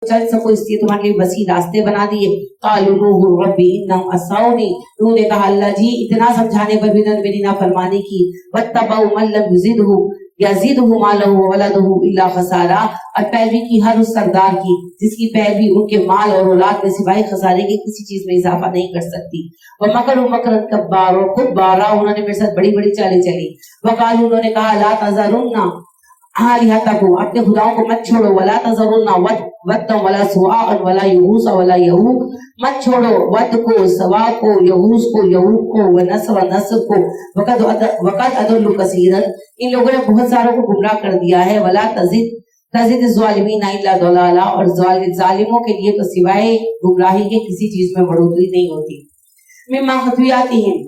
चल सको इसलिए तुम्हारे लिए वसी रास्ते बना दिए। क़ालू नूह रब्बी इन्नहुम अस्सौनी, नूह ने कहा अल्लाह जी इतना समझाने पर भी उन्होंने मेरी नाफरमानी की। वत्तबऊ मन लम युज़िदहु यज़िदहु मालहु व वलदहु इल्ला खसारा, और पैरवी की हर उस सरदार की जिसकी पैरवी उनके माल और औलाद में सिवाय खसारे के किसी चीज में इजाफा नहीं कर सकती। व मकरू मकरन कब्बार, और खुद बारह उन्होंने मेरे साथ बड़ी बड़ी चालें चली। वकालू उन्होंने कहा ला तज़रुन्ना आलिहतकुम, अपने खुदाओं को मत छोड़ो। वला तज़रुन्ना वद्दम वला सुवाअन वला यगूस वला यहूक, मत छोड़ो वद को, सवा को, यगूस को, यहूक को, व नस्र को। वक़द अदल्लु कसीरन, इन लोगों ने बहुत सारों को गुमराह कर दिया है। वला तज़िद ज़ालिमीन इल्ला दलाला, और जालिमों के लिए तो सिवाय गुमराही के किसी चीज में बढ़ोतरी नहीं होती। मिम्मा खतियातिहिम,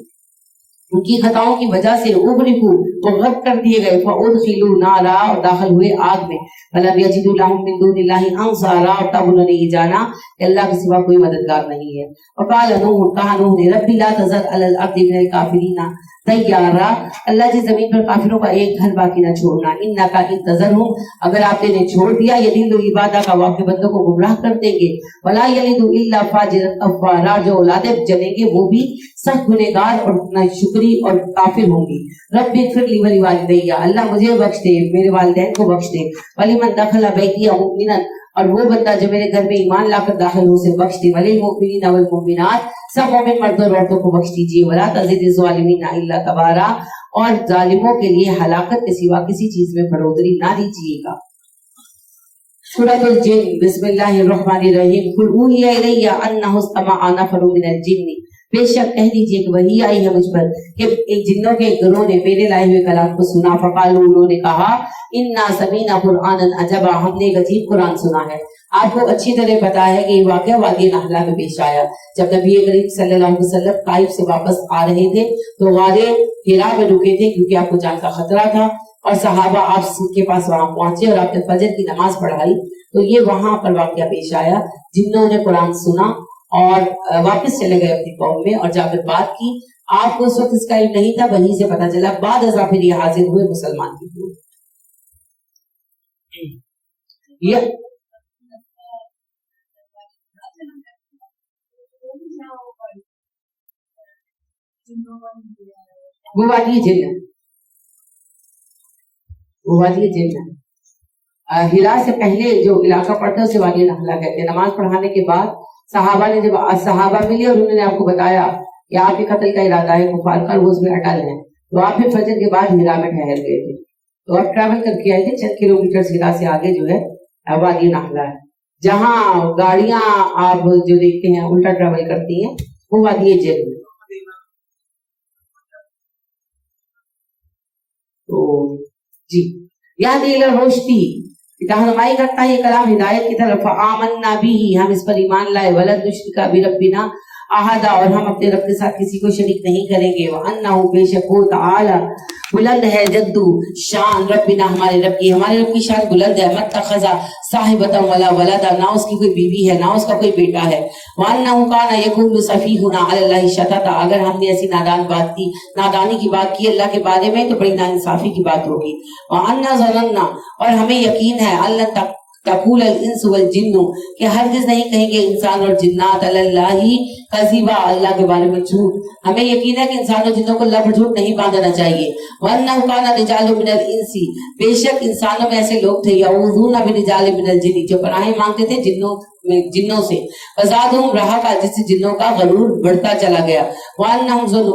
उनकी खताओं की वजह से उगरिकू, वो गर्क कर दिए गए। फउदखिलू नारा, और दाखिल हुए आग में। फलम यजिदू लहुम मिन दुनिल्लाहि अंसारा, और तब उन्होंने ये जाना कि अल्लाह के सिवा कोई मददगार नहीं है। वक़ाल नूह, कहा नूह ने रब्बी ला तज़र अलल अर्दि मिनल काफिरीना तय्यारा, अल्लाह जी जमीन पर काफिरों का एक घर बाकी न छोड़ना। इन्नका इन तज़रहुम, अगर आपने इन्हें छोड़ दिया, यदिल्लु इबादा का, वो आपके बंदों को गुमराह कर देंगे। वला यलिदु इल्ला फाजिरन कफ़ारा, जो औलादे जनेंगे वो भी सख्त गुनहगार और नाशुक्री और काफिर होंगी। रब्बी इग़फिरली वली वालिदैया, अल्लाह मुझे बख्श दे, मेरे वालिदैन को बख्श दे। वलिमन दखला बैतिया मुमिनन, और वो बंदा जो मेरे घर में ईमान लाकर दाखिल हो उसे बख्श दे। वलिल मुमिनीन वल मुमिनात, सब मोमिन मर्दों और औरतों को बख्श दीजिए। वला तज़िदिज़ ज़ालिमीन इल्ला तबारा, और जालिमों के लिए हलाकत के सिवा किसी चीज में बढ़ोतरी ना दीजिएगा। सूरह जिन, बिस्मिल्लाहिर्रहमानिर्रहीम। कुल ऊहिया इलैया अन्नहु इस्तमअ नफरुम मिनल जिन्नि, बेशक कह दीजिए कि वही आई है मुझ पर कि एक जिन्नों के गिरोह ने मेरे लाए हुए कलाम को सुना। फकालू, उन्होंने कहा इन्ना समीना कुरआनन अजबा, हमने एक अजीब कुरान सुना है। आपको अच्छी तरह पता है कि ये वाक़या वादी नहला में पेश आया। जब नबी करीम सल्लल्लाहु अलैहि वसल्लम ताइफ से वापस आ रहे थे तो गारे हिरा में रुके थे, क्योंकि आपको जान का खतरा था। और सहाबा आपके पास वहां पहुंचे और आपने फजर की नमाज पढ़ाई, तो ये वहां पर वाक़या पेश आया। जिन्हों ने कुरान सुना और वापस चले गए अपनी कौम में और जाकर बात की। आपको उस वक्त इसका इल्म नहीं था, वहीं से पता चला। बाद अज़ा फिर ये हाजिर हुए मुसलमान के लिए। वो वादी जिन्न, वो वादी जिन्न हिरा से पहले जो इलाका पड़ता है उसे वादी नहला कहते हैं। नमाज पढ़ाने के बाद सहाबा ने, जब सहाबा मिले और उन्होंने आपको बताया कि आपके कत्ल का इरादा है, कुफार का, वो उसमें अटल है, तो आप फिर फजर के बाद हिरा में ठहर गए थे। तो आप ट्रैवल करके आए थे 6 किलोमीटर हिरा से आगे जो है वादी नहला है, जहाँ गाड़ियां आप जो देखते हैं उल्टा ट्रैवल करती हैं, वो वादी जिन्न। तो जी याद रोशनी रहनुमाई करता है ये कलाम हिदायत की तरफ। आमन्ना बिही, हम इस पर ईमान लाए। वलन नुश्रिका बिरब्बिना अहदा, और हम अपने रब के साथ किसी को शरीक नहीं करेंगे। व अन्नहु, बेशक वो तआला बुलंद है, जद्दू शान रब्बिना, हमारे रब की शान बुलंद है। मत्तखज़ा साहिबतन वला वलदा, ना उसकी कोई बीवी है ना उसका कोई बेटा है। व अन्नहु काना यक़ूलु सफ़ीहुना अलल्लाहि शतता, अगर हमने ऐसी नादानी की बात की अल्लाह के बारे में तो बड़ी नाइंसाफी की बात होगी। व अन्ना ज़नन्ना, और हमें यकीन है, अल्लाह तक़ूल इंस वल जिन्नु, कि हरगिज़ नहीं कहेंगे इंसान और जिन्नात अलल्लाहि कज़िबा, अल्लाह के बारे में झूठ। हमें यकीन है कि इंसान और जिन्नों को लफ्ज़ झूठ नहीं बांधना चाहिए। वन्नहु काना रिजालुम मिनल इंसी, बेशक इंसानों में ऐसे लोग थे, यऊज़ूना बिरिजालिम मिनल जिन्नि, जो पनाहें मांगते थे जिन्नों से। फज़ादहुम रहाका, जिससे जिन्नों का गरूर बढ़ता चला गया। वन्नहुम ज़ुन्नु,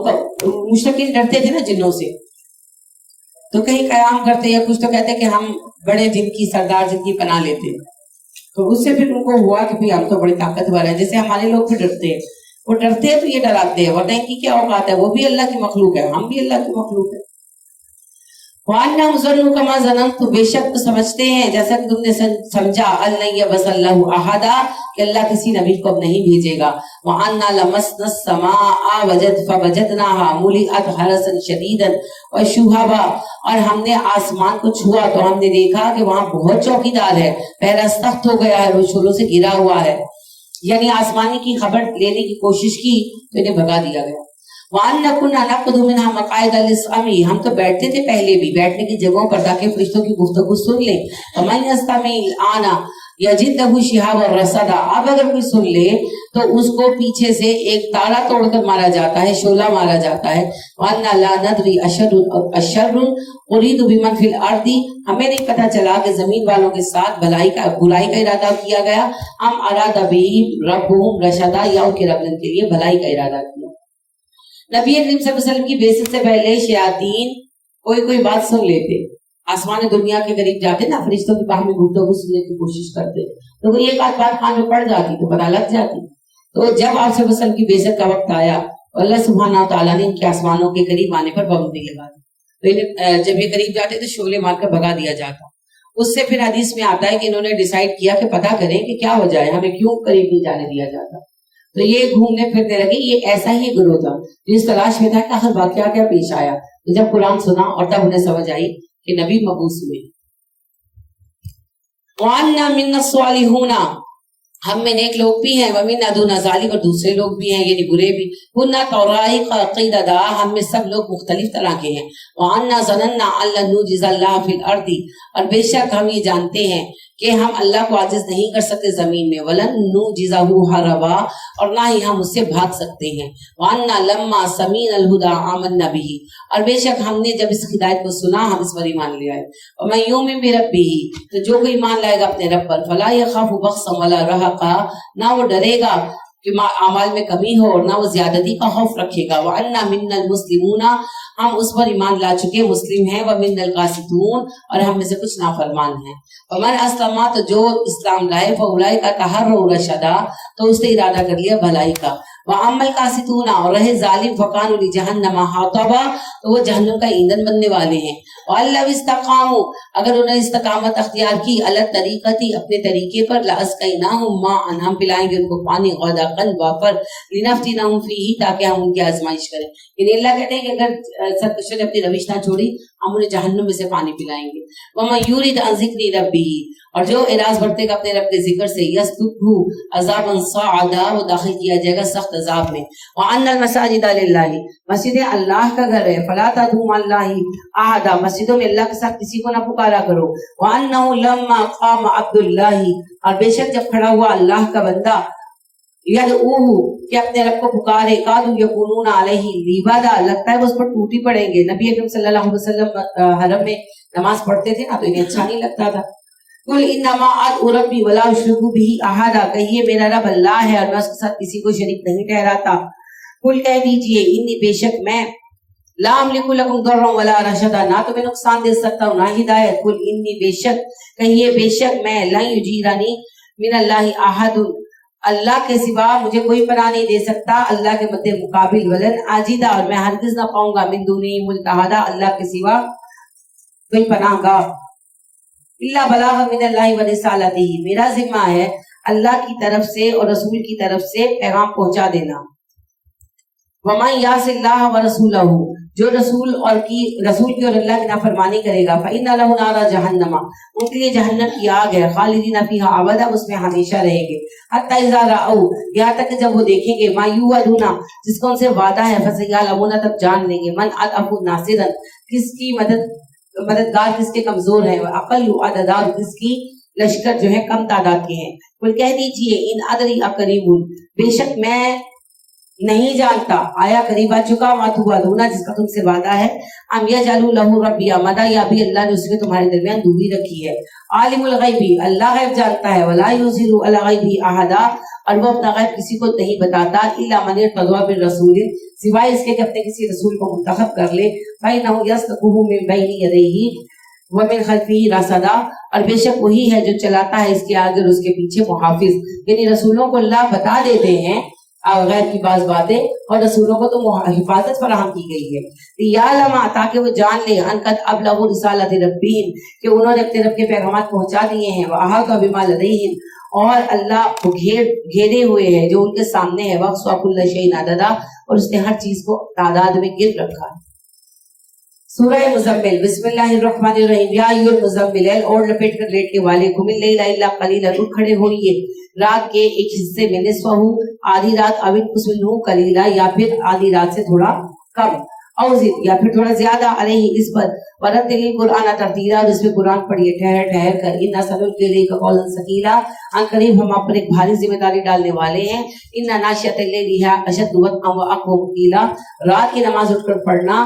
मुशरिकीन डरते थे ना जिन्नों से, तो कहीं कयाम करते या कुछ तो कहते कि हम बड़े जिनकी सरदार जिनकी पनाह लेते, तो उससे फिर उनको हुआ कि भाई हम तो बड़ी ताकतवर है। जैसे हमारे लोग फिर डरते हैं, वो डरते हैं तो ये डराते हैं, वरना इनकी क्या औकात है, वो भी अल्लाह की मखलूक है, हम भी अल्लाह की मखलूक है। कमा ज़ननतु, बेशक तो समझते हैं जैसा कि तुमने समझा, अल्लाह बसल्लहु अहदा, कि अल्लाह किसी नबी को अब नहीं भेजेगा। वअन्ना लमसना समाअ फवजदनाहा मुलिअत हरसन शदीदन व शुहबा, और हमने आसमान को छुआ तो हमने देखा कि वहां बहुत चौकीदार है, पहरा सख्त हो गया है, वो शोरों से घिरा हुआ है। यानी आसमानी की खबर लेने की कोशिश की तो इन्हें भगा दिया गया। हम तो बैठते थे पहले भी बैठने की जगहों पर ताकि फरिश्तों की गुफ्तगू सुन ले। आना, यजिद लहू शिहाब और रसदा। अब अगर कोई सुन ले तो उसको पीछे से एक तारा तोड़कर मारा जाता है, शोला मारा जाता है। वन्ना ला नदरी अशर्रुन उरीदु बिमन फिल अर्दी, हमें नहीं पता चला कि जमीन वालों के साथ बुराई का इरादा किया गया, हम अरादा बिहिम रब्बुहुम रशदा, या उनके रब ने के लिए भलाई का इरादा किया। नबी करीम सल्लल्लाहु अलैहि वसल्लम की बेइज्जत से पहले शयातीन कोई बात सुन लेते, आसमान दुनिया के करीब जाते ना, फरिश्तों की बाहमी गुफ्तगू सुनने की कोशिश करते, तो वो एक आध बात कान में पड़ जाती तो पता लग जाती। तो जब आप वसल्लम की बेइज्जत का वक्त आया, अल्लाह सुब्हाना व तआला ने इनके आसमानों के करीब आने पर पाबंदी लगा दी। तो इन्हें जब ये करीब जाते तो शोले मारकर भगा दिया जाता। उससे फिर हदीस में आता है कि इन्होंने डिसाइड किया कि पता करें कि क्या हो जाए, हमें क्यों करीब नहीं जाने दिया जाता। तो ये घूमने फिरने लगे, ये ऐसा ही गुरु था जिस तलाश में था कि आखिर वाकया क्या पेश आया। तो जब कुरान सुना और तब उन्हें समझ आई कि नबी मबूस हुए। वअन्ना मिन्ना स्वालिहूना, हम में नेक लोग भी हैं, वमिन्ना दूना ज़ालिक, और दूसरे लोग भी हैं यानी बुरे भी। कुन्ना तौराइक क़ीददा, हम में सब लोग मुख्तलिफ तरह के हैं। वअन्ना ज़नन्ना अल्ला नुजिज़ल्लाह फिल अर्दी, और बेशक हम ये जानते हैं कि हम अल्लाह को आजिज नहीं कर सकते जमीन में। वलन नुजिज़हु हरबा, और ना ही हम उससे भाग सकते हैं। वअन्ना लम्मा समीन अल हुदा आमन्ना बिही, और बेशक हमने जब इस हिदायत को सुना हम इस पर ईमान ले आए। और मैं युमिन बिरब्बिही, तो जो कोई ईमान लाएगा अपने रब पर, फला यखाफु बख्सन वला रहका, ना वो डरेगा कि अमाल में कमी हो और ना वो ज्यादती का खौफ रखेगा। व अन्ना मिन्नल मुस्लिमूना, हम उस पर ईमान ला चुके मुस्लिम हैं। व मिन्नल कासितून, और हम में से कुछ नाफरमान हैं। वमन अस्लमा, तो जो इस्लाम लाए, फउलाई का तहर्रु रशदा, तो उसने इरादा कर लिया भलाई का। व अम्मल कासितूना, और रहे जालिम, फकानु लिजहन्नम हातबा, तो वो जहन्नम का ईंधन बनने वाले हैं। व अल्लाह इस्तकामु, अगर उन्हें इस्तकामत अख्तियार की, अलग तरीकती, अपने तरीके पर, लअस्कैनाहुम माअन, हम पिलाएंगे उनको पानी, गदकन वाफर, लिनफ्तिनहुम फीही, ताकि हम उनकी आजमाइश करें। यानी अल्लाह कहते हैं कि अगर सरकशों ने अपनी रविश ना छोड़ी, हम उन्हें जहन्नम में से पानी पिलाएंगे। वमन युरिद अन ज़िक्री रब्बिही, और जो इराज बरतेगा अपने रब के जिक्र से, यस्लुकहु अज़ाबन सअदा, वो दाखिल किया जाएगा सख्त अजाब में। व अन्नल मसाजिदा लिल्लाहि, मस्जिदें अल्लाह का घर है। फला तदउ मअल्लाहि अहदा, मस्जिदों में अल्लाह के साथ किसी को ना पुकारा करो। व अन्नहु लम्मा क़ाम अब्दुल्लाहि, और बेशक जब खड़ा हुआ अल्लाह का बंदा, यदऊहु, कि अपने रब को पुकारे, कादू यकुनून अलैहि लिबादा, लगता है वो उस पर टूटी पड़ेंगे। नबी अकरम सल्लल्लाहु अलैहि वसल्लम हरम में नमाज पढ़ते थे ना, तो इन्हें अच्छा नहीं लगता था। कुल इन्नमा अदउ रब्बी वला उश्रिकु बिही अहदा, कहिए मेरा रब अल्लाह है और मैं उसके साथ किसी को शरीक नहीं ठहराता। कुल कह दीजिए, इन्नी, बेशक मैं, ला अमलिकु लकुम दर्रन वला रशदा, ना तो मैं नुकसान दे सकता हूँ ना हिदायत। कुल इन्नी, बेशक, कहिए बेशक मैं, लन युजीरनी मिनल्लाहि अहदुन, अल्लाह के सिवा मुझे कोई पनाह नहीं दे सकता अल्लाह के मद्दे मुकाबिल। वलन आजिदा, और मैं हरगिज ना पाऊंगा, मिन दुनी मुल्तहदा, अल्लाह के सिवा कोई पनाहगाह, इल्ला बलाग मिनल्लाहि व रिसालतिही, मेरा जिम्मा है अल्लाह की तरफ से और रसूल की तरफ से पैगाम पहुंचा देना। वमन यासिल्लाह व रसूलहू, जो रसूल की और अल्लाह की नाफरमानी करेगा, फइन्ना लहु नारा जहन्नमा, उनके लिए जहन्नम की आग है, खालिदीना फीहा अबदा, उसमें हमेशा रहेंगे। हत्ता इज़ा राऊ, यहाँ तक कि जब वो देखेंगे, मा युअदूना, जिसका उनसे वादा है, फसयअलमूना, तब जान लेंगे, मन अदअफु नासिरन, किसकी मददगार किसके कमजोर है, अक़ल्लु अददा, किसकी लश्कर जो है कम तादाद के हैं। कुल कह दीजिए, इन अदरी अकरीबुन, बेशक मैं नहीं जानता, आया करीब आ चुका, वातुवादूना, जिसका तुमसे वादा है, अम यजअलु लहु रब्बी अमदा, या भी अल्लाह ने उसमें तुम्हारे दरमियान दूरी रखी है। आलिमुल गैबी, अल्लाह गैब जानता है, वला युज़िरु अला गैबी अहदा, और वो अपना गैब किसी को नहीं बताता, इल्ला मन इर्तज़ा बिर रसूल, सिवाय इसके कि अपने किसी रसूल को मुंतखब कर ले, फइन्नहु यस्लकुहु मिन बैनि यदैहि व मिन खल्फिही रसदा, और बेशक वही है जो चलाता है इसके आगे और उसके पीछे मुहाफिज। यानी रसूलों को अल्लाह बता देते हैं गैर की बात बातें, और रसूलों को तो हिफाजत फराहम की गई है। या लमा, ताकि वो जान ले, अनकद अबलगु रिसालत रब्बीहिम, कि उन्होंने अपने रब के पैगाम पहुंचा दिए हैं। वअहाता बिमा लदैहिम, और अल्लाह को घेरे हुए है जो उनके सामने है। वक़्स कुल्ल शैइन अददा, और उसने हर चीज को तादाद में गिन रखा है। सूरह मुज़म्मिल, बिस्मिल्लाहिर्रहमानिर्रहीम, या अय्युहल मुज़म्मिल, और लपेट कर लेटने वाले, कुमिल लैला इल्ला कलीला, उठ खड़े होइए रात के एक हिस्से में, निस्फहु, आधी रात, अविन कुसमिनहु कलीला, या फिर आधी रात से थोड़ा कम, और या फिर थोड़ा ज्यादा अलैहि इस पर वरतिल कुरान तरतीला, और इसमें कुरान पढ़िए ठहर ठहर कर। इन्ना सनुल्क़ी कौलन सकीला, अन करीब हम आप पर एक भारी जिम्मेदारी डालने वाले हैं। इन्ना नाशियतल लैली अशद्दु वत्अन व अक़वम क़ीला, रात की नमाज उठकर पढ़ना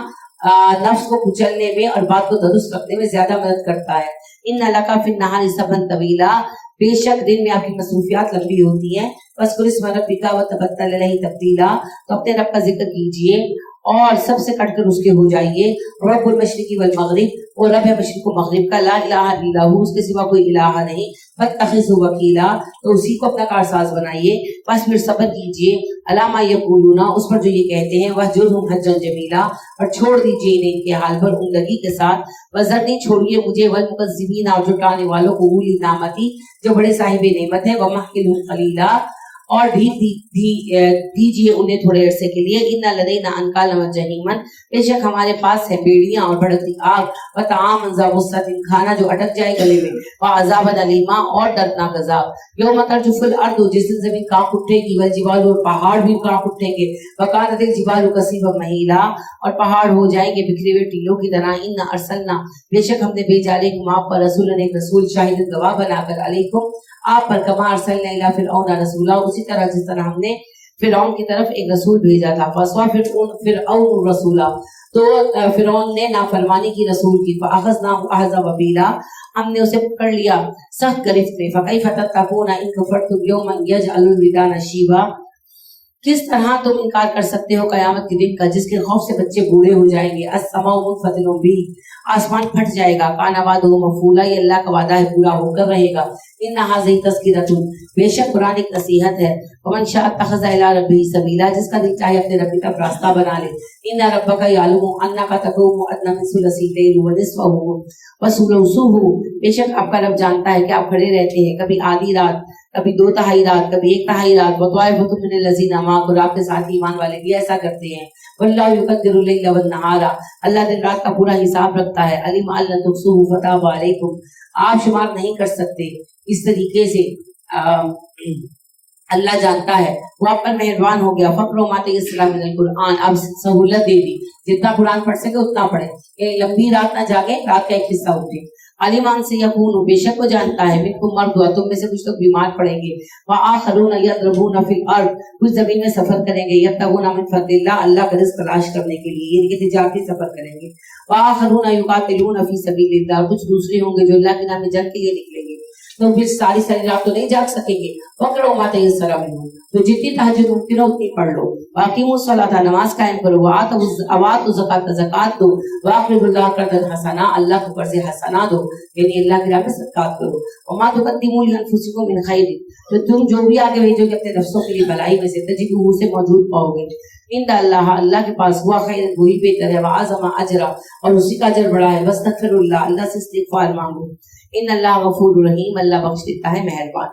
नफ्स को कुचलने में और बात को दुरुस्त रखने में ज्यादा मदद करता है। इन्ना लका फिन नहारी सबन तवीला, बेशक दिन में आपकी मसरूफियात लंबी होती हैं। वज़्कुर इस्म रब्बिका व तबत्तल इलैहि तब्दीला, तो अपने रब का जिक्र कीजिए और सबसे कटकर उसके हो जाइए। रब्बुल मशरिक़ी वल मग़रिब, वो रब है मशरिक़ व मग़रिब का, ला इलाहा इल्ला हु, उसके सिवा कोई इलाहा नहीं। फत्तख़िज़हु वकीला, तो उसी को अपना कारसाज बनाइए। बस फिर सब्र कीजिए अला मा यक़ूलूना, उस पर जो ये कहते हैं। वहजुरहुम हज्जन जमीला, और छोड़ दीजिए इन्हें इनके हाल पर उम्दगी के साथ। वज़रनी, छोड़िए मुझे, वल मुकज़्ज़िबीना, और जुटाने वालों को, उली नामती, जो बड़े साहिब नेमत है। वमहकिलहुम क़लीला, और दीजिए उन्हें थोड़े अरसे के लिए। इन्ना लदैना अनकालन व जहीमन, बेशक हमारे पास है बेड़ियां और भड़कती आग। व तआमन ज़ा गुस्सतिन, खाना जो अटक जाए गले में। व अज़ाबन अलीमा, और दर्दनाक अज़ाब। यौम तरजुफुल अर्दु, जिस दिन जमीन कांप उठेगी। वल जिबालु, और पहाड़ भी कांप उठेंगे। व कानतिल जिबालु कसीफन महीला, और पहाड़ हो जाएंगे बिखरे हुए टीलों की तरह। इन्ना अरसलना, बेशक हमने भेजा अलैकुम, आप पर, रसूलन, एक रसूल, शाहिदन, गवाह बनाकर, अलैकुम, आप पर, कमा अरसलना इला फिरऔन रसूला, उसी तरह जिस तरह हमने फिरौन की तरफ एक रसूल भेजा था। फसवा फिरऔन रसूला, तो फिरौन ने नाफरमानी की रसूल की। फअखज़नाहु अख़ज़न वबीला, हमने उसे पकड़ लिया सख्त गिरफ्त में। फकैफ़ तत्तक़ूना इन कफ़रतुम यौमन यजअलुल विल्दान शीबा, किस तरह तुम इनकार कर सकते हो कयामत के दिन का, जिसके खौफ से बच्चे बूढ़े हो जाएंगे। अस्समाउ मुनफ़तिरुन बिही, आसमान फट जाएगा। काना वादुहु मफ़ऊला, ये अल्लाह का वादा है पूरा होकर रहेगा। इन्ना हाज़िही तज़किरतुन, बेशक कुरान एक नसीहत है। वमन शाअ अत्तख़ज़ इला रब्बिही सबीला, जिसका दिल चाहे अपने रब की तरफ रास्ता बना ले। इन्ना रब्बका यअलमु अन्नका तक़ूमु अदना मिन सुलुसी लैल व निस्फ़हु व सुलुसुहु, बेशक आपका रब जानता है कि आप खड़े रहते हैं कभी आधी रात, कभी 2/3 रात, कभी 1/3 रात। वत्वाइफ़तुम मिनल लज़ीना माअक, और आपके साथ ईमान वाले भी ऐसा करते हैं। वल्लाहु युक़द्दिरुल लैला वन नहारा, अल्लाह दिन रात का पूरा हिसाब रखता है। अलिम अल्ला तुहसूहु फताब अलैकुम, आप शुमार नहीं कर सकते इस तरीके से, अल्लाह जानता है, वो आप पर मेहरबान हो गया। फ़क़्रो मा तयस्सरा मिनल कुरआन, अब सहूलत दे दी, जितना कुरान पढ़ सके उतना पढ़े, ये लंबी रात ना जागे, रात का एक हिस्सा उठे। अलिमान से यकून, बेशक वो जानता है, मिनकुम मर्दुआ, तुम में से कुछ लोग बीमार पड़ेंगे। व आखरून यदरबून फिल अर्द, कुछ जमीन में सफर करेंगे। यब्तगून मिन फज़लिल्लाह, अल्लाह का रिज़्क़ तलाश करने के लिए, यानी कि तिजारती सफर करेंगे। व आखरून युकातिलून फी सबीलिल्लाह, कुछ दूसरे होंगे जो अल्लाह के नाम में जंग के लिए निकलेंगे। तो फिर सारी रात तो नहीं जाग सकेंगे। वक़्रो मा तयस्सरा मिन्हु, तो जितनी तहज्जुद मुमकिन हो उतनी पढ़ लो। वाक़िमुस सलाता, नमाज कायम करो। वातु ज़कात, ज़कात दो। वाक़रिदुल्लाह कर्ज़न हसना, अल्लाह को कर्ज़ हसना दो, यानी अल्लाह की राह में सदक़ात करो। वमा तुक़द्दिमू लिअन्फुसिकुम मिन खैर, तो तुम जो भी आगे भेजोगे अपने नफ्सों के लिए भलाई में से, तजिदूहु से मौजूद पाओगे। इंदा अल्लाह, अल्लाह के पास, हुआ खैर, वही बेहतर है। व अज़म अजरा, और उसी का अजर बड़ा है। वस्तगफिरुल्लाह, अल्लाह से इस्तिग़फ़ार मांगो। इन अल्लाह गफूर रहीम, अल्लाह बख्श देता है, मेहरबान।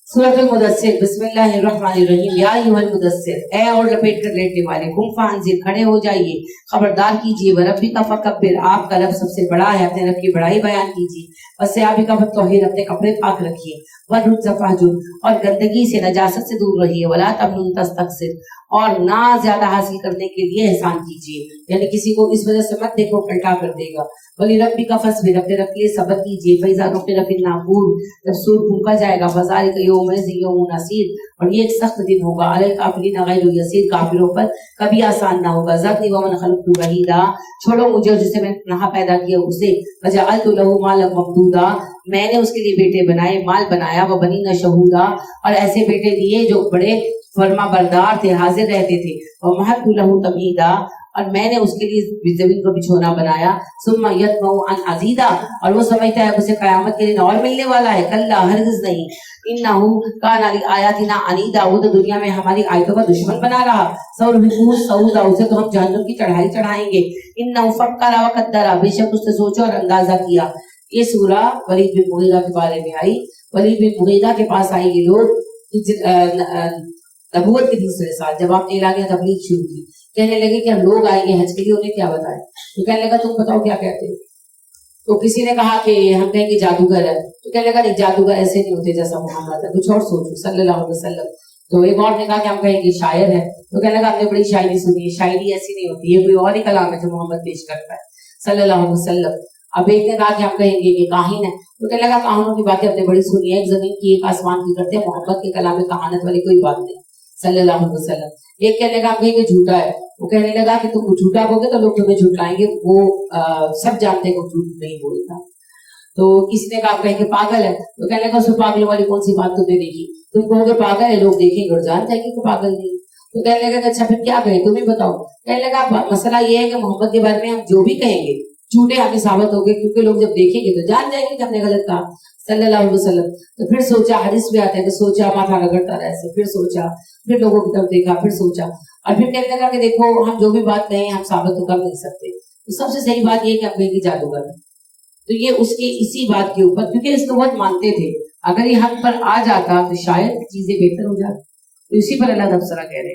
सूरह मुदस्सिर, बिस्मिल्लाहिर्रहमानिर्रहीम। या अय्युहल मुदस्सिर, ए और लपेट कर लेटने वाले, कुम फअंज़िर, खड़े हो जाइए, खबरदार कीजिए। व रब्बिका फकब्बिर, आपका रब सबसे बड़ा है, अपने रब की बड़ाई बयान कीजिए। व सियाबिका फत्तहिर, अपने कपड़े पाक रखिए। व रुज्ज़ फहजुर, और गंदगी से, नजासत से दूर रहिए। वला तमनुन तस्तक्सिर, और ना ज्यादा हासिल करने के लिए एहसान कीजिए, यानी किसी को इस वजह से मत देखो पलटा कर देगा। वली रब्बिका फस्बिर, अपने रब के लिए सब्र कीजिए। फैज़ा नुक़िरा फिन नाक़ूर, जब सूर फूंका जाएगा। फ़ज़ालिका यौमुन असीर, और ये एक सख्त दिन होगा। अलल काफ़िरीन गैरु यसीर, काफिरों पर कभी आसान ना होगा। ज़रनी व मन ख़लक़तु वहीदा, छोड़ो मुझे और जिसे मैंने तन्हा पैदा किया उसे। वजअलतु लहू मालन ममदूदा, मैंने उसके लिए बेटे बनाए, माल बनाया। व बनीना शहूदा, और ऐसे बेटे दिए जो बड़े फर्मा बरदार थे, हाजिर रहते थे। व महदतु लहू तमहीदा, और मैंने उसके लिए जमीन को बिछोना बनाया। सुम्मा यतमउ अन अज़ीदा, और वो समझता है उसे कयामत के दिन और मिलने वाला है। कल्ला, हरगिज़ नहीं। इन्नहु काना लिआयातिना अनीदा, वो तो दुनिया में हमारी आयतों का दुश्मन बना रहा। सौरहुहु सऊदा, उसे तो हम जहन्नम की चढ़ाई चढ़ाएंगे। इन्नहु फक्करा व कद्दरा, बेशक उसने सोचा और अंदाजा किया। ये सूरा वलीद बिन मुगीरा के बारे में आई। वलीद बिन मुगीरा के पास आई ये लोग नबूवत के दूसरे साल, जब आपने इलाके तबलीग शुरू की। कहने लगे कि हम लोग आएंगे हज के लिए, उन्हें क्या बताएं। तो कहने लगा तुम बताओ क्या कहते हो। तो किसी ने कहा कि हम कहेंगे जादूगर है। तो कहने लगा नहीं, जादूगर ऐसे नहीं होते जैसा मोहम्मद है, कुछ और सोचो। सल्लल्लाहु अलैहि वसल्लम تو एक और ने कहा कि हम कहेंगे शायर है, तो कहने लगा आपने बड़ी शायरी सुनी है, शायरी ऐसी नहीं होती, ये कोई और ही कलाम है जो मोहम्मद पेश करता है सल्लल्लाहु अलैहि वसल्लम। अब एक ने कहा कि हम कहेंगे कि काहिन है, तो कहने लगा कहानों की बातें आपने बड़ी सुनी है, एक जमीन की एक आसमान की करते हैं, मोहम्मद के कलाम में कहानत वाली कोई बात नहीं सल्लल्लाहु अलैहि वसल्लम। एक कहने लगा हम कहेंगे झूठा है, वो कहने लगा कि तुम झूठा कहोगे तो लोग तुम्हें झूठाएंगे, वो सब जानते हैं वो झूठ नहीं बोलता। तो किसी ने कहा कहेंगे पागल है, तो कहने लगा उसमें पागलों वाली कौन सी बात तुमने देखी, तुम कहोगे पागल है, लोग देखेंगे और जान जाएंगे कि पागल नहीं। तो कहने लगा अच्छा फिर क्या कहें तुम ही बताओ। कहने लगा मसला ये है कि मोहम्मद के बारे में हम जो भी कहेंगे झूठे हमें साबित हो गए, क्योंकि लोग जब देखेंगे तो जान जाएंगे कि हमने गलत कहा सल्लल्लाहु अलैहि वसल्लम। तो फिर सोचा, हदीस में आता है कि सोचा माथा रगड़ता रहा ऐसे, फिर सोचा, फिर लोगों की तरफ देखा, फिर सोचा, और फिर कहने लगा कि देखो हम जो भी बात कहें हम साबित तो कर नहीं सकते, तो सबसे सही बात ये कि हम कहेंगे जादूगर। तो ये उसके इसी बात के ऊपर, क्योंकि इसको बहुत मानते थे, अगर ये हक पर आ जाता तो शायद चीजें बेहतर हो जाती, तो इसी पर अल्लाह तबसरा कह रहे।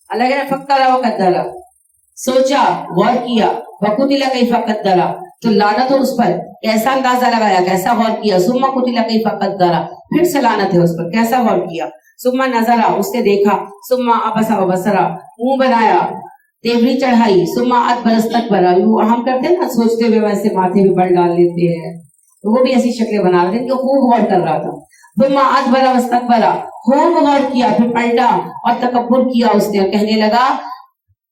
अल्लाह कह रहे फक्तरा व कद्दरा, सोचा गौर किया, वकुतिला कैफा कद्दरा, तो लानत हो उस पर, कैसा अंदाजा लगाया, कैसा गौर किया, सुम्मा कुतिला कैफा कद्दरा, फिर से लानत है उस पर, कैसा गौर किया, सुम्मा नजरा, उसने देखा, सुम्मा अबसा व बसरा, मुंह बनाया, तेवरी चढ़ाई, सुम्मा अदबरस तकबरा, हम करते हैं ना सोचते हुए वैसे माथे में बल डाल लेते हैं, तो वो भी ऐसी शक्लें बना रहे थे, खूब गौर कर रहा था। सुम्मा अदबरा वस्तकबरा, खूब गौर किया, फिर पलटा और तकब्बुर किया उसने, और कहने लगा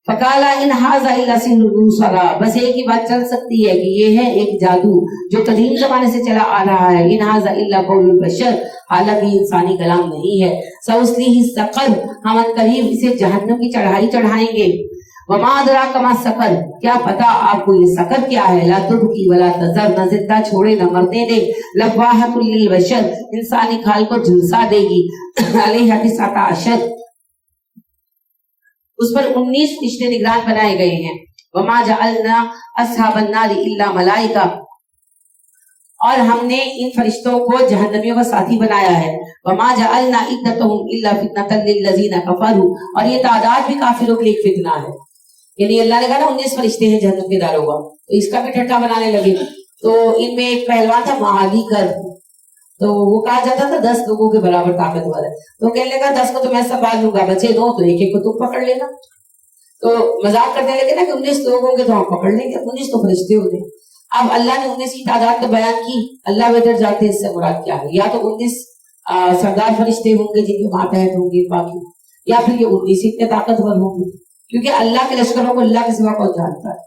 फकाला इन हाज़ा इल्ला सिहरुन सरा, बस एक ही बात चल सकती है कि ये है एक जादू जो कदीम जमाने से चला आ रहा है, इन हाज़ा इल्ला कौलुल बशर, हालांकि इंसानी कलाम नहीं है, सउस्लीहि सक़र, हम करीब इसे जहन्नम की चढ़ाई चढ़ाएंगे, वमा अदराका मा सक़र, क्या पता आपको ये सक़र क्या है, ला तुबकी वला तज़र, न जिंदा छोड़े न मरने दे, लव्वाहतुल लिल बशर, इंसानी खाल को झुलसा देगी, अलैहा तिस्अता अशर, उस पर 19 फरिश्ते निगरान बनाए गए हैं, वमा जअलना अस्हाबन नारी इल्ला मलाइका, और हमने इन फरिश्तों को जहन्नमियों का साथी बनाया है, वमा जअलना इद्दतहुम इल्ला फितनतल लिल्लज़ीना कफरू, और ये तादाद भी काफिरों के लिए एक फितना है, यानी अल्लाह ने कहा ना 19 फरिश्ते हैं जहन्नम के दारोगा, तो इसका भी ठट्ठा बनाने लगे। तो इनमें एक पहलवान था महाली कर, तो वो कहा जाता था 10 लोगों के बराबर ताकतवर है, तो कहने लगा 10 को तो मैं संभाल लूंगा, बचे 2 तो एक एक को तुम पकड़ लेना। तो मजाक करने लगे ना कि 19 लोगों के तो हम पकड़ लेंगे, 19 तो फरिश्ते होंगे। अब अल्लाह ने 19 की तादाद का बयान की, अल्लाह बेहतर जानते हैं इससे मुराद क्या है, या तो 19 सरदार फरिश्ते होंगे जिनके मातहत होंगे बाकी, या फिर ये 19 इतने ताकतवर होंगे, क्योंकि अल्लाह के लश्करों को अल्लाह के सिवा कौन जानता है।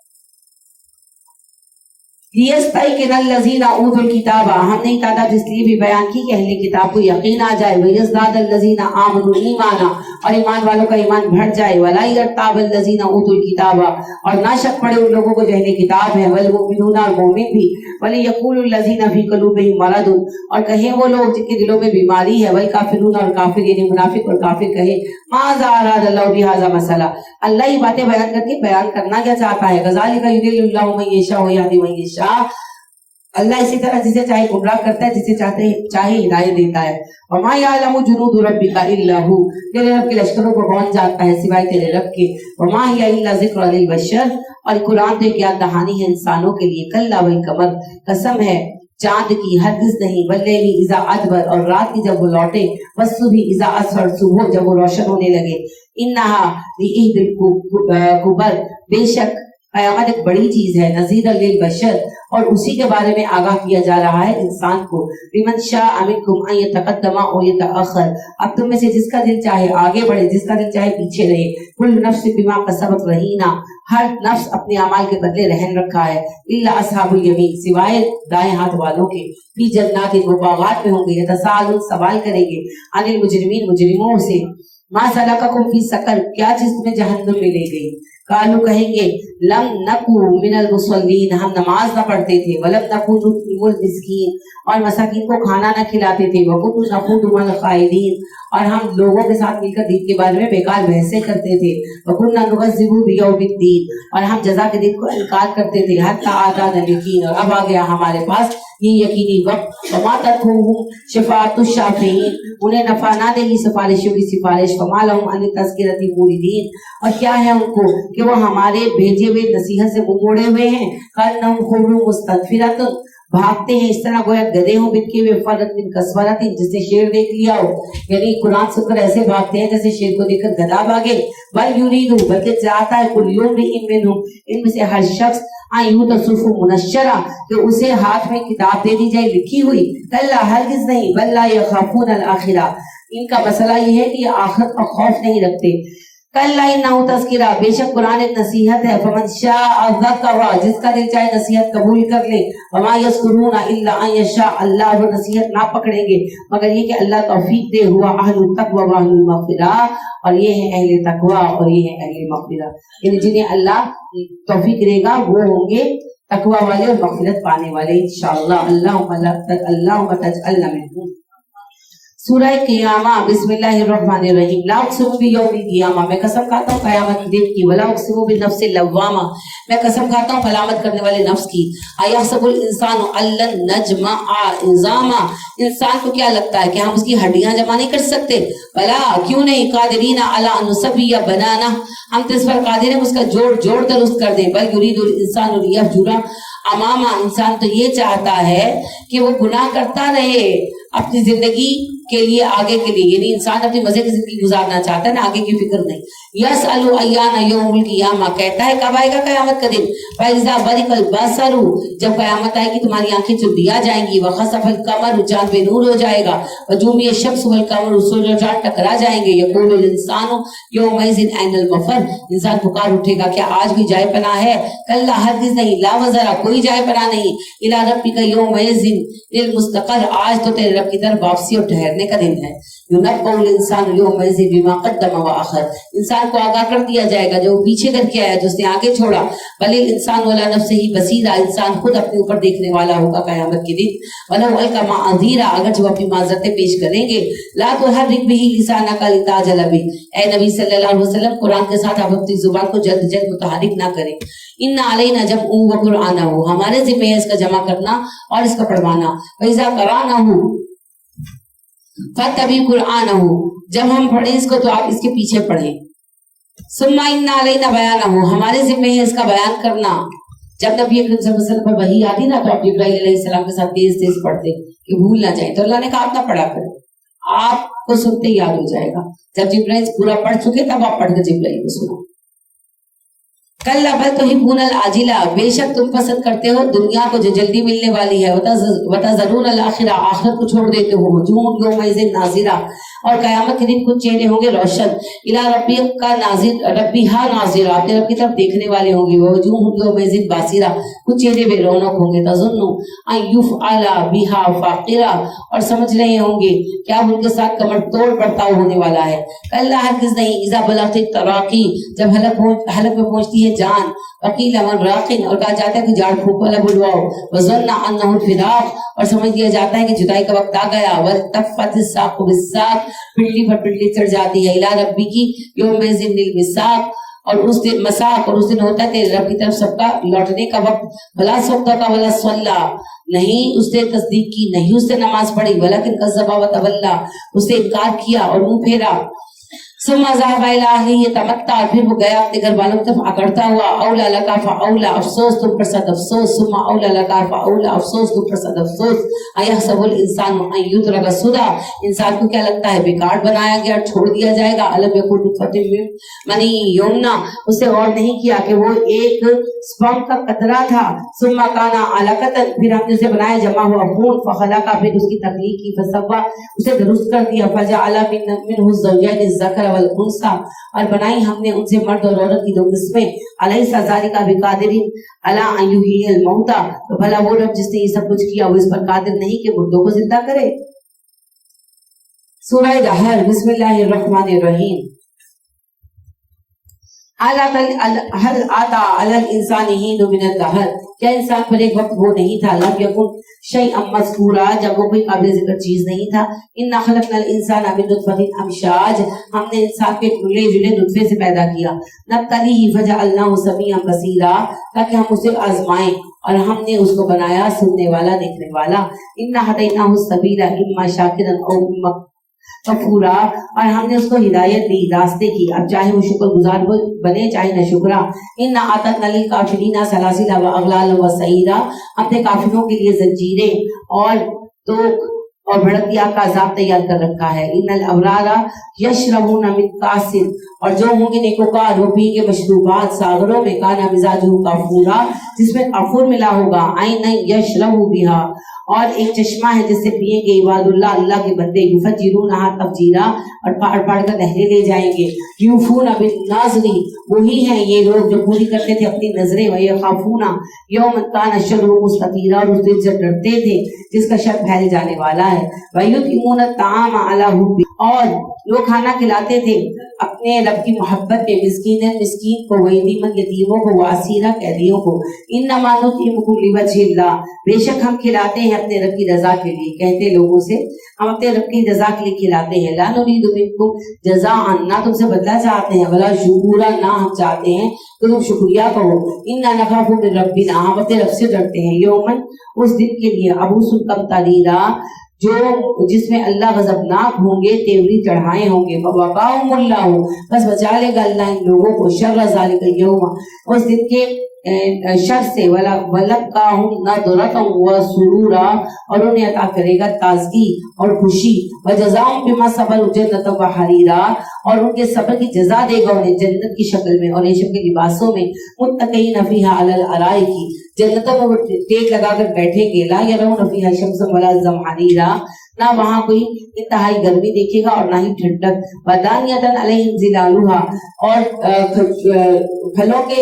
लियस्तयक़िनल्लज़ीना ऊतुल किताबा, हमने तादाद इसलिए भी बयान की कि अहले किताब को यकीन आ जाए, वयज़दादल्लज़ीना आमनु ईमाना, और ईमान वालों का ईमान बढ़ जाए, वला यर्ताबल्लज़ीना ऊतुल किताबा, और ना शक पड़े उन लोगों को जो अहले किताब है, वल मुमिनूना, और मोमिन भी, वल यक़ूलुल्लज़ीना फी क़ुलूबिहिम मरदुन, और कहें वो लोग जिनके दिलों में बीमारी है, वल काफिरून, और काफिर यानी मुनाफिक और काफिर कहे माज़ा अरादल्लाहु बिहाज़ा मसला, अल्लाह ये बातें बयान करके बयान करना क्या चाहता है, कज़ालिका युदिल्लुल्लाहु मन यशा व यहदी मन यशा, अल्लाह इसी तरह जिसे चाहे गुमराह करता है, जिसे चाहे हिदायत देता है। वमा यअलमु जुनूद रब्बिका इल्ला हु, तेरे रब के लश्करों को कौन जानता है सिवाय तेरे रब के। वमा हिया इल्ला ज़िक्र लिल बशर, और कुरान तो ज्ञान दहानी है इंसानों के लिए। कल्ला वल कमर, कसम है चांद की, हरगिज नहीं, वल्लैली इज़ा अदबर, और रात की जब वो लौटे, वस्सुबही इज़ा असफर, सुबह जब वो रोशन होने लगे, इन्नहा लिइहदिल कुबर, बेशक कयामत एक बड़ी चीज है, नज़ीर लिल बशर, और उसी के बारे में आगाह किया जा रहा है इंसान को, लिमन शाअ मिनकुम अन यतक़द्दम व यतअख़र, अब तुम में से जिसका दिल चाहे आगे बढ़े, जिसका दिल चाहे पीछे रहे, कुल नफ्स बिमा कसबत रहीना, हर नफ्स अपने अमाल के बदले रहन रखा है, इल्ला अस्हाबुल यमीन, सिवाय दाएं हाथ वालों के, फी जन्नातिन, वो बागात में होंगे, यतसाअलून, सवाल करेंगे, अनिल मुजरिमीन, मुजरिमों से, मा सलककुम फी सक़र, क्या चीज तुम्हें जहन्नम में ले गई, कालू कहेंगे लम नकू मिनल मुसल्लीन, हम नमाज न पढ़ते थे, वलम नकू नुतइमुल मिस्कीन, और मसाकीन को खाना न खिलाते थे, वकुन्तु नख़ूदु मअल ख़ाइदीन, और हम लोगों के साथ मिलकर दीन के बारे में बेकार बहसें करते थे, वकुन्ना नुकज़्ज़िबु बियौमिद्दीन, और हम जज़ा के दिन को इनकार करते थे, हत्ता अताना यकीन, और अब आ गया हमारे पास ये यकीनी वक्त। वमा तदखुहुम शफ़ाअतुश शाफ़िईन, उन्हें नफा ना देगी सिफारिशों की सिफारिश, वमा लहुम अन तज़किरति मुरीदीन, और क्या है उनको कि वो हमारे भेजे हुए नसीहत से मुंह मोड़े हुए हैं, कन्नहुम खुमरुम मुस्तग़फ़िरतुन, بھاگتے ہیں اس طرح گویا گدے ہوں بتکے ہوئے، فرد بن کسوالت، جسے شیر دیکھ لیا ہو، یعنی قرآن سن کر ایسے بھاگتے ہیں جیسے شیر کو دیکھ کر گدھا بھاگے. بل یرید، بلکہ چاہتا ہے کل یمرئ منہم، ان میں سے ہر شخص، ان یؤتى صحف منشرہ، کہ اسے ہاتھ میں کتاب دے دی جائے لکھی ہوئی. کلا، ہرگز نہیں، بل لا یخافون الآخرہ، ان کا مسئلہ یہ ہے کہ یہ آخرت کا خوف نہیں رکھتے. کلا انہ تذکرہ، بے شک قرآن ایک نصیحت ہے. فمن شاء ذکر، جس کا دل چاہے نصیحت قبول کر لے. وما یذکرون الا ان یشاء اللہ، وہ نصیحت نہ پکڑیں گے مگر یہ کہ اللہ توفیق دے. ہوا اہل التقوی و اہل المغفرہ، اور یہ ہے اہل تقوی اور یہ ہے اہل مغفرہ، یعنی جنہیں اللہ توفیق دے گا وہ ہوں گے تقوی والے اور مغفرت پانے والے انشاءاللہ. اللہم تجعلنا منہم. سورہ قیامہ، بسم اللہ الرحمن الرحیم. لا اقسم بیوم القیامہ، میں قسم کھاتا ہوں قیامت کے دن کی. ولا اقسم بالنفس اللوامہ، میں قسم کھاتا ہوں ملامت کرنے والے نفس کی. ایحسب الانسان ان لن نجمع عظامہ، انسان کو کیا لگتا ہے کہ ہم اس کی ہڈیاں جمع نہیں کر سکتے؟ بلا، کیوں نہیں. قادرین علی ان نسوی بنانہ، ہم تو اس پر قادر ہیں اس کا جوڑ درست کر دیں. بل یرید الانسان لیفجر امامہ، انسان تو یہ چاہتا ہے کہ وہ گناہ کرتا رہے اپنی زندگی کے لیے، آگے کے لیے، یعنی انسان اپنی مزے کی زندگی گزارنا چاہتا ہے نا، آگے کی فکر نہیں. یسأل ایان یوم القیامہ، کہتا ہے کب آئے گا قیامت کا دن. فاذا برق البصر، جب قیامت آئے گی تمہاری آنکھیں چل دیا جائیں گی. وخسف القمر، چاند بے نور ہو جائے گا. وجمع الشمس والقمر، سورج اور چاند ٹکرا جائیں گے. یقول الانسان یومئذ این المفر، انسان پکار اٹھے گا کیا آج بھی جائے پناہ ہے؟ کلا، ہرگز نہیں. لا وزر، کوئی جائے پناہ نہیں. الی ربک یومئذ للمستقر، آج تو تیرے رب کی طرف واپسی اور ٹھہرنے کا دن ہے. ينبأ الانسان یومئذ بما قدم واخر، انسان کو آگاہ کر دیا جائے گا جو وہ پیچھے کر کے آیا، جو اس نے آگے چھوڑا. بل الانسان ولا نفسه بصیرہ، انسان خود اپنے اوپر دیکھنے والا ہوگا قیامت کے دن. ولو القى معاذیرا، اگر جو اپنی معذرتیں پیش کریں گے. لا تحرک به لسانک لتعجل به، اے نبی صلی اللہ علیہ وسلم قرآن کے ساتھ آپ اپنی زبان کو جلد جلد متحرک نہ کریں. ان علینا جمعہ و قرآنہ، ہمارے ذمہ ہے اس کا جمع کرنا اور اس کا پڑھوانا. فاذا قرأناه فاتبع قرآنہ، جب ہم پڑھیں اس کو تو آپ اس کے پیچھے پڑھیں. ثم ان علینا بیانہ، ہمارے ذمہ ہے اس کا بیان کرنا. جب نبی اکرم صلی اللہ علیہ وسلم پر وحی آتی نا تو آپ جبرائیل علیہ السلام کے ساتھ تیز تیز پڑھتے کہ بھول نہ جائیں. تو اللہ نے کہا آپ نہ پڑھا کریں، آپ کو سنتے یاد ہو جائے گا. جب جبرائیل پورا پڑھ چکے تب آپ پڑھ کر جبرائیل کو سنو. کلا بل تحبون العاجلہ، بے شک تم پسند کرتے ہو دنیا کو جو جلدی ملنے والی ہے. وتذرون الآخرہ، آخرت کو چھوڑ دیتے ہو. وجوہ یومئذ ناظرہ، اور قیامت کے دن کچھ چہرے ہوں گے روشن. الی ربک کا ناظر، ربہا ناظرہ، اپنے رب کی طرف دیکھنے والے ہوں گے. وجوہ یومئذ باسرہ، کچھ چہرے بے رونق ہوں گے. تظن ان یفعل بہا فاقرہ، اور سمجھ رہے ہوں گے کیا ان کے ساتھ کمر توڑ برتاؤ ہونے والا ہے. کلا، ہرگز نہیں. اذا بلغت التراقی، جب حلق میں پہنچتی ہے جان. وقیل من راقن، اور کہا جاتا ہے کہ جھاڑ پھونک والا بلواؤ. وظن انہ الفراق، اور سمجھ لیا جاتا ہے کہ جدائی کا وقت آ گیا. والتفت الساق بالساق، پنڈلی پر پنڈلی چڑھ جاتی ہے. الی ربک یومئذ المساق، اور اس دن مساق، اور اس دن ہوتا ہے تیرے رب کی طرف سب کا لوٹنے کا وقت. بلا صدق ولا صلی، نہیں اس نے تصدیق کی، نہیں اس نے نماز پڑھی. ولکن کذب وتولی، اس نے انکار کیا اور منہ پھیرا. ثم ذهب الى اهله يتمتع، پھر وہ گیا اپنے گھر والوں کی طرف اکڑتا ہوا. اولا لک فاولا، افسوس تم پر صد افسوس. ثم اولا لک فاولا، افسوس تم پر صد افسوس. ایحسب الانسان ان یترک سدى، انسان کو کیا لگتا ہے بیکار بنایا گیا، چھوڑ دیا جائے گا. الم یکن نطفۃ من منی یمنی، اسے غور نہیں کیا کہ وہ ایک سپرم کا قطرہ تھا. ثم کان علقۃ، پھر ہم نے اسے بنایا جمع ہوا خون. فخلق، پھر اس کی تخلیق کی. فسوى، اسے درست کر دیا. فجعل منه الزوجین الذکر والانثى، اور بنائی ہم نے ان سے مرد اور عورت کی دو قسمیں. الیس ذلک بقادر علی ان یحیی الموتى، تو بھلا وہ رب جس نے یہ سب کچھ کیا وہ اس پر قادر نہیں کہ مردوں کو زندہ کرے. سورہ دہر، بسم اللہ الرحمن الرحیم. حل آتا علی الانسان حین من الدہر، کیا انسان پر ایک وقت وہ نہیں تھا. لم یکن شیئا مذکورا، جب وہ کوئی قابل ذکر چیز نہیں تھا. انا خلقنا الانسان من نطفۃ امشاج، ہم نے انسان کو ایک ملے جلے نطفے سے پیدا کیا. نبتلیہ فجعلناہ سمیعا بصیرا، تاکہ ہم اسے آزمائیں اور ہم نے اس کو بنایا سننے والا دیکھنے والا. انا ہدیناہ السبیل اما شاکرا او غفورا اور ہم نے اس کو ہدایت دی راستے کی، اب چاہے وہ شکر گزار بنے چاہے نہ شکرا۔ ان اعطینا للکافرین سلاسل و اغلال و سعیرا، ہم نے کافروں کے لیے زنجیریں اور توق اور بھڑکتی آگ کا عذاب تیار کر رکھا ہے۔ ان الابرار یشربون من کاس، اور جو ہوں گے نیکوکار وہ پی کے مشروبات ساغروں میں، کانا مزاجہ کافورا، جس میں کافور ملا ہوگا، عین یشرب بہا، اور ایک چشمہ ہے جس سے پیئیں گے عباد اللہ، اللہ کے بندے، یفجرونہا تفجیرا، اور پاڑ پاڑ کر نہریں لے جائیں گے، یوفون بالنذر، وہی ہیں یہ لوگ جو پوری کرتے تھے اپنی نظریں، ویخافون یوم کان شرہ مستطیرا، اور اس دن سے ڈرتے تھے جس کا شر پھیلے جانے والا ہے، ویطعمون الطعام علی حبہ، اور وہ کھانا کھلاتے تھے اپنے رب کی محبت میں، مسکین کو، ویتیمن یتیموں کو، واسیرا قیدیوں کو، انما نطعمکم لوجہ اللہ، بے شک ہم کھلاتے ہیں اپنے رب کی رضا کے لیے، کہتے لوگوں سے ہم اپنے رب کی رضا کے لیے کھلاتے ہیں، لا نرید منکم جزاء، نہ تم سے بدلہ چاہتے ہیں، ولا شکورا، نہ ہم چاہتے ہیں کہ تم شکریہ کرو، انا نخاف من ربنا، ہم اپنے رب سے ڈرتے ہیں، یومن، اس دن کے لیے، عبوس قمطریرا، جو جس میں اللہ غضبناک ہوں گے، تیوری چڑھائے ہوں گے، وقاهم اللہ، بس بچا لے گا اللہ ان لوگوں کو، شر ذالک اليوم، اس دن کے شر سے، وَلَقَّاهُمْ نَضْرَةً وَسُرُورًا، اور انہیں عطا کرے گا تازگی اور خوشی، وَجَزَاهُمْ بِمَا صَبَرُوا جَنَّةً وَحَرِيرًا، اور ان کے صبر کی جزا دے گا انہیں جنت کی شکل میں اور ریشم کے لباسوں میں، مُتَّكِئِينَ فِيهَا عَلَى الْأَرَائِكِ، جنتوں میں وہ ٹیک لگا کر بیٹھیں گے، لَا يَرَوْنَ فِيهَا شَمْسًا وَلَا زَمْهَرِيرًا، نہ وہاں کوئی انتہائی گرمی دیکھے گا اور نہ ہی ٹھنڈک، وَدَانِيَةً عَلَيْهِمْ ظِلَالُهَا، اور پھلوں کے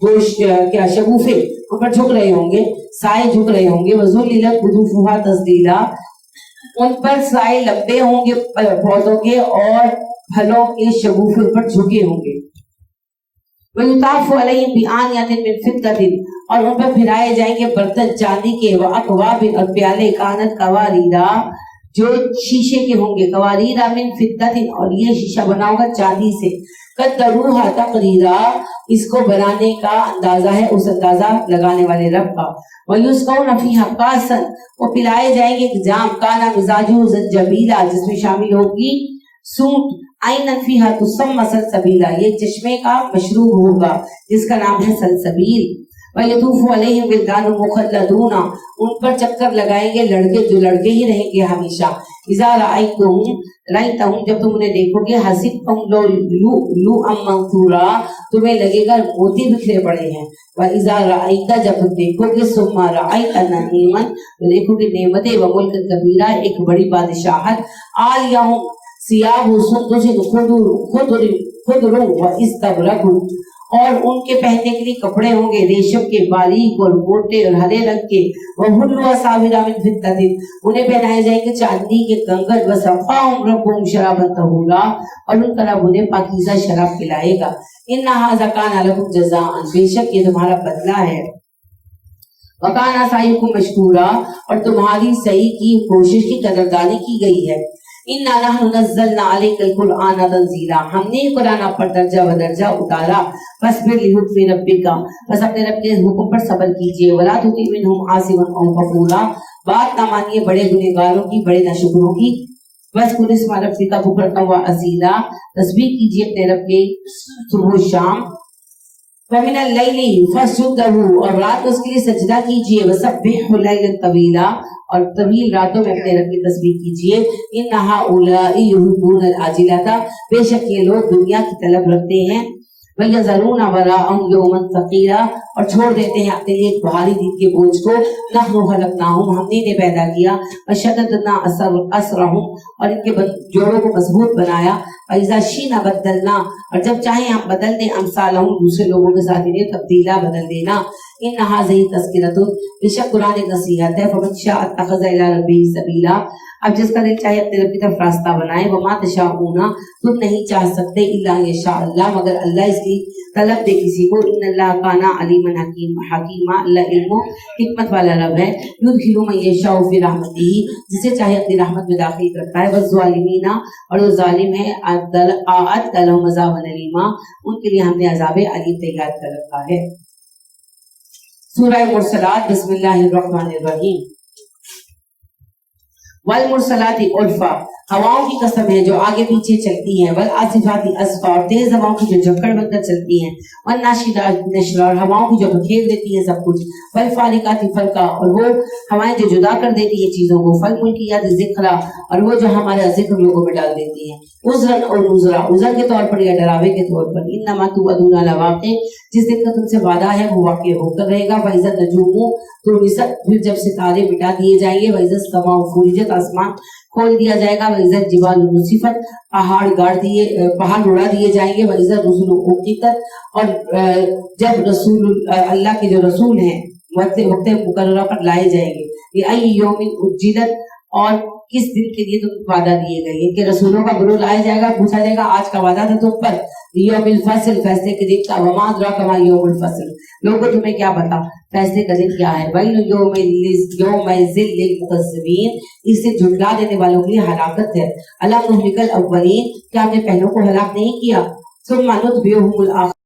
گوشت کیا شگوفے ان پر جھک رہے ہوں گے، سائے جھک رہے ہوں گے، وَذُلِّلَتْ قُطُوفُهَا تَذْلِيلًا، ان پر سائے لمبے ہوں گے پودوں کے اور پھلوں کے شگوفے پر جھکے ہوں گے، وَيُطَافُ عَلَيْهِمْ بِآنِيَةٍ مِّن فِضَّةٍ، اور ان پر پھرائے جائیں گے برتن چاندی کے، وَأَكْوَابٍ، اور پیالے، كَانَتْ قَوَارِيرَا، جو شیشے کے ہوں گے، قواریرا من فضة، اور یہ شیشہ بنا ہوگا چاندی سے، قدروها تقریرا، اس کو بنانے کا اندازہ ہے اس اندازہ لگانے والے رب کا، وَيُسْقَوْنَ فِيهَا كَأْسًا، وہ پلائے جائیں گے ایک جام، كَانَ مِزَاجُهُ زَنجَبِيلًا، جس میں شامل ہوگی سونٹ، عَيْنًا فِيهَا تُسَمَّى سَلْسَبِيلًا، یہ چشمے کا مشروب ہوگا جس کا نام ہے سلسبیل، وَيَطُوفُ عَلَيْهِمْ وِلْدَانٌ مُخَلَّدُونَ، ان پر چکر لگائیں گے لڑکے جو لڑکے ہی رہیں گے ہمیشہ، اِذَا رَأَيْتَهُمْ، جب تم انہیں دیکھو گے، حَسِبْتَهُمْ لُؤْلُؤًا مَّنثُورًا، تمہیں لگے گا موتی بکھرے پڑے ہیں، وَإِذَا رَأَيْتَ، جب تم دیکھو گے، ثُمَّ رَأَيْتَ نَعِيمًا، تو دیکھو گے نعمتیں، وَمُلْكًا كَبِيرًا، ایک بڑی بادشاہت، عَالِيَهُمْ ثِيَابُ سُندُسٍ خُضْرٌ وَإِسْتَبْرَقٌ، اور ان کے پہننے کے لیے کپڑے ہوں گے ریشم کے، باریک اور موٹے اور ہرے رنگ کے، وَحُلُّوا أَسَاوِرَ مِن فِضَّةٍ، انہیں پہنائے جائیں گے چاندی کے کنگن، وَسَقَاهُمْ رَبُّهُمْ شَرَابًا طَهُورًا، اور ان کا رب انہیں پاکیزہ شراب پلائے گا، إِنَّ هَٰذَا كَانَ لَكُمْ جَزَاءً، بے شک یہ تمہارا بدلہ ہے، وَكَانَ سَعْيُكُمْ مَشْكُورًا، اور تمہاری سعی کی کوشش کی قدردانی کی گئی ہے، اِنَّا نَحْنُ نَزَّلْنَا عَلَيْكَ الْقُرْآنَ تَنزِيلًا، ہم نے قرآن پر درجہ بدرجہ اتارا، فَاصْبِرْ لِحُکْمِ رَبِّكَ، بس اپنے رب کے حکم پر صبر کیجئے، وَلَا تُطِعْ مِنْهُمْ عَاصِمًا أَوْ كَفُورًا، بات نہ مانیے بڑے گنہگاروں کی، بڑے ناشکروں کی، وَاذْكُرِ اسْمَ رَبِّكَ بُكْرَةً وَأَصِيلًا، تسبیح کیجئے اپنے رب کی صبح و شام، وَمِنَ اللَّيْلِ فَاسْجُدْ، اور رات کو اس کے لیے سجدہ کیجئے، وَسَبِّحْهُ لَيْلًا طَوِيلًا، اور طویل راتوں میں اپنے رب کی تسبیح کیجئے، إِنَّ هَٰؤُلَاءِ يُحِبُّونَ الْعَاجِلَةَ، بے شک یہ لوگ دنیا کی طلب رکھتے ہیں، وَيَذَرُونَ وَرَاءَهُمْ يَوْمًا ثَقِيلًا، اور چھوڑ دیتے ہیں اپنے لیے ایک بھاری دن کے بوجھ کو، نَحْنُ خَلَقْنَاهُمْ، ہم نے انہیں پیدا کیا، وَشَدَّدْنَا أَسْرَهُمْ، اور ان کے جوڑوں کو مضبوط بنایا، وَإِذَا شِئْنَا بَدَّلْنَا، اور جب چاہیں ہم بدل دیں، أَمْثَالَهُمْ، دوسرے لوگوں کے ساتھ انہیں تبدیلا بدل دینا، إِنَّ هَٰذِهِ تَذْکِرَةٌ، بے شک قرآن ایک نصیحت ہے، فَمَن شَاءَ اتَّخَذَ إِلَىٰ رَبِّهِ سَبِیلًا، اب جس کا دل چاہے اپنے رب کی طرف راستہ بنائے، وَمَا تَشَاءُونَ، تم نہیں چاہ سکتے، إِلَّا أَن يَشَاءَ اللَّهُ، مگر اللہ اس کی طلب دے کسی کو، إِنَّ اللَّهَ كَانَ عَلِيمًا حَكِيمًا، اللہ علم و حکمت والا رب ہے، يُدْخِلُ مَن يَشَاءُ فِي رَحْمَتِهِ، جسے چاہے اپنی رحمت میں داخل کرتا ہے، وَالظَّالِمِينَ، اور جو ظالم ہے، أَعَدَّ لَهُمْ عَذَابًا أَلِيمًا، ان کے لیے ہم نے عذاب علیم تیار کر رکھا ہے۔ سورہ مرسلات، بسم اللہ الرحمن الرحیم۔ والمرسلات عرفا ہواؤں کی قسم ہے جو آگے پیچھے چلتی ہیں، والآصفات اسفا اور تیز ہواؤں کی جو جھکڑ بن کر چلتی ہیں، والناشرات نشرا اور ہواؤں کی جو بکھیر دیتی ہیں سب کچھ، والفالقات فلقا اور وہ ہوائیں جو جدا کر دیتی ہیں چیزوں کو، فالملقیات ذکرا اور وہ جو ہمارا ذکر لوگوں میں ڈال دیتی ہیں، عذرا اور نذرا، عذر کے طور پر یا ڈراوے کے طور پر، انما توعدون لواقع جس دن کا تم سے وعدہ ہے وہ واقع ہو کر رہے گا، وَإِذَا النُّجُومُ طُمِسَتْ پھر جب ستارے مٹا دیے جائیں گے، وَإِذَا السَّمَاءُ فُرِجَتْ آسمان کھول دیا جائے گا، وَإِذَا الجِّبَالُ نُسِفَتْ پہاڑ اڑا دیے جائیں گے، وَإِذَا الرُّسُلُ أُقِّتَتْ اور جب رسول اللہ کے جو رسول ہیں وقت مقررہ پر لائے جائیں گے، لِأَيِّ يَوْمٍ أُجِّلَتْ اور کس دن کے لیے تم وعدہ دیے گئے ہیں کہ رسولوں کا گروہ لایا جائے گا، پوچھا جائے گا آج کا وعدہ تھا تم پر، یوم الفصل فیصلے کے دن کا، وما ادراک ما یوم الفصل لوگوں تمہیں کیا پتا فیصلے کا دن کیا ہے، ویل یومئذ للمکذبین اس سے جھٹلا دینے والوں کے لیے ہلاکت ہے، الم نہلک الاولین کیا ہم نے پہلوں کو ہلاک نہیں کیا، ثم نتبعہم الآخرین